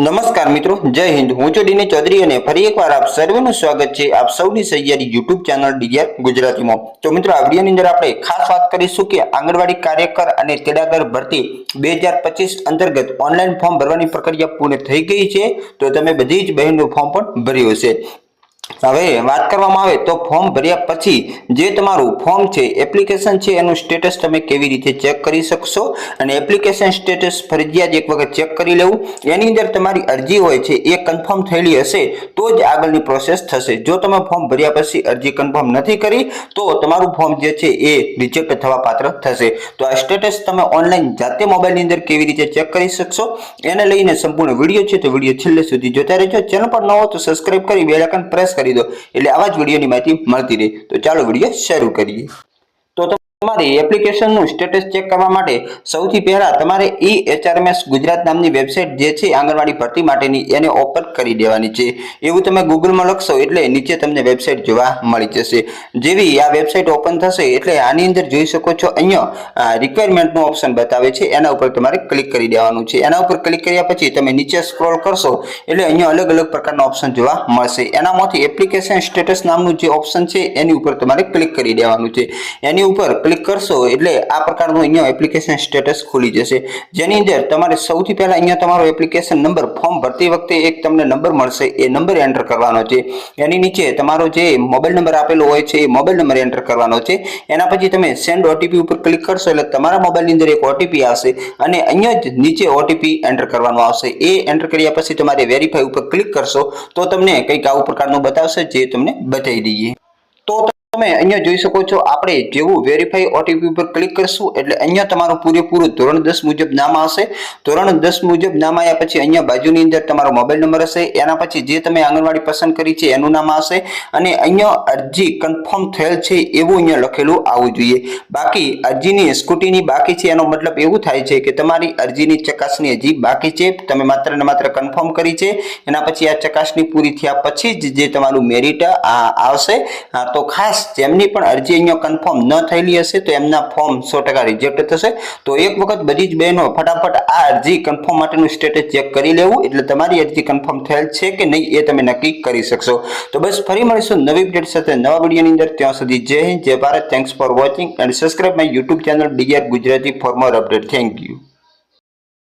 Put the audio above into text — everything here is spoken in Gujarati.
નમસ્કાર મિત્રો, જય હિન્દ। હું છું ડીને ચૌધરી અને ફરી એકવાર આપ સર્વેનું સ્વાગત છે આપ સૌની સહિયારી યુટ્યુબ ચેનલ ડીઆર ગુજરાતીમાં। તો મિત્રો, આ વિડીયોની અંદર આપણે ખાસ વાત કરીશું કે આંગણવાડી કાર્યકર અને તેડાગર ભરતી 2025 અંતર્ગત ઓનલાઈન ફોર્મ ભરવાની પ્રક્રિયા પૂર્ણ થઈ ગઈ છે। તો તમે બધી જ બહેનોનું ફોર્મ પણ ભર્યું હશે। હવે વાત કરવામાં આવે તો ફોર્મ ભર્યા પછી જે તમારું ફોર્મ છે, એપ્લિકેશન છે, એનું સ્ટેટસ તમે કેવી રીતે ચેક કરી શકશો અને એપ્લિકેશન સ્ટેટસ ફરજિયાત એક વખત ચેક કરી લેવું। એની અંદર તમારી અરજી હોય છે એ કન્ફર્મ થયેલી હશે તો જ આગળની પ્રોસેસ થશે। જો તમે ફોર્મ ભર્યા પછી અરજી કન્ફર્મ નથી કરી તો તમારું ફોર્મ જે છે એ રિજેક્ટ થવા પાત્ર થશે। તો આ સ્ટેટસ તમે ઓનલાઈન જાતે મોબાઈલની અંદર કેવી રીતે ચેક કરી શકશો એને લઈને સંપૂર્ણ વિડીયો છે, તો વિડીયો છેલ્લે સુધી જોતા રહેજો। ચેનલ પર ન હો તો સબસ્ક્રાઇબ કરી બેલ આઇકન પ્રેસ કરી દો એટલે આવા જ વિડીયોની માહિતી મળતી રહે। તો ચાલો વિડીયો શરૂ કરીએ। તો તમારી એપ્લિકેશનનું સ્ટેટસ ચેક કરવા માટે સૌથી પહેલા તમારે EHRMS ગુજરાત નામની વેબસાઇટ જે છે આંગણવાડી ભરતી માટેની એને ઓપન કરી દેવાની છે। એવું તમે ગૂગલમાં લખશો એટલે નીચે તમને વેબસાઇટ જોવા મળી જશે। જેવી આ વેબસાઇટ ઓપન થશે એટલે આની અંદર જોઈ શકો છો અહીંયા રિક્વાયરમેન્ટનું ઓપ્શન બતાવે છે, એના ઉપર તમારે ક્લિક કરી દેવાનું છે। એના ઉપર ક્લિક કર્યા પછી તમે નીચે સ્ક્રોલ કરશો એટલે અહીંયા અલગ અલગ પ્રકારના ઓપ્શન જોવા મળશે। એનામાંથી એપ્લિકેશન સ્ટેટસ નામનું જે ઓપ્શન છે એની ઉપર તમારે ક્લિક કરી દેવાનું છે। એની ઉપર ક્લિક કરશો એટલે આ પ્રકારનું અહીંયા એપ્લિકેશન સ્ટેટસ ખુલી જશે, જેની અંદર તમારે સૌથી પહેલા અહીંયા તમારો એપ્લિકેશન નંબર ફોર્મ ભરતી વખતે એક તમને નંબર મળશે, એ નંબર એન્ટર કરવાનો છે। એની નીચે તમારો જે મોબાઈલ નંબર આપેલો હોય છે એ મોબાઈલ નંબર એન્ટર કરવાનો છે। એના પછી તમે સેન્ડ ઓટીપી ઉપર ક્લિક કરશો એટલે તમારા મોબાઈલની અંદર એક ઓટીપી આવશે અને અહીંયા જ નીચે ઓટીપી એન્ટર કરવાનો આવશે। એ એન્ટર કર્યા પછી તમારે વેરીફાઈ ઉપર ક્લિક કરશો તો તમને કંઈક આવું પ્રકારનું બતાવશે, જે તમને બતાવી દઈએ। તો તમે અહીંયા જોઈ શકો છો, આપણે જેવું વેરીફાઈ ઓટીપી ઉપર ક્લિક કરશું એટલે અહીંયા તમારું પૂરેપૂરું ધોરણ 10 મુજબ નામ આવશે। ધોરણ 10 મુજબ નામ આવ્યા પછી અહીંયા બાજુની અંદર તમારો મોબાઈલ નંબર હશે, એના પછી જે તમે આંગણવાડી પસંદ કરી છે એનું નામ આવશે અને અહીંયા અરજી કન્ફર્મ થયેલ છે એવું અહીંયા લખેલું આવવું જોઈએ। બાકી અરજીની સ્કૂટીની બાકી છે એનો મતલબ એવું થાય છે કે તમારી અરજીની ચકાસણી હજી બાકી છે, તમે માત્ર ને માત્ર કન્ફર્મ કરી છે। એના પછી આ ચકાસણી પૂરી થયા પછી જ જે તમારું મેરિટ આવશે। તો ખાસ જેમની પણ અરજી અહીંયા કન્ફર્મ ન થયેલી હશે તો એમના ફોર્મ 100% રિજેક્ટ થશે। તો એક વખત બધી જ બહેનો ફટાફટ આ અરજી કન્ફર્મ માટેનું સ્ટેટસ ચેક કરી લેવું એટલે તમારી અરજી કન્ફર્મ થયેલ છે કે નહીં એ તમે નક્કી કરી શકશો। તો બસ ફરી મળીશું નવી અપડેટ સાથે નવા વિડીયોની અંદર। ત્યાં સુધી જય હિન્દ, જય Bharat. Thanks for watching and subscribe my YouTube channel DR Gujarati for more update. Thank you.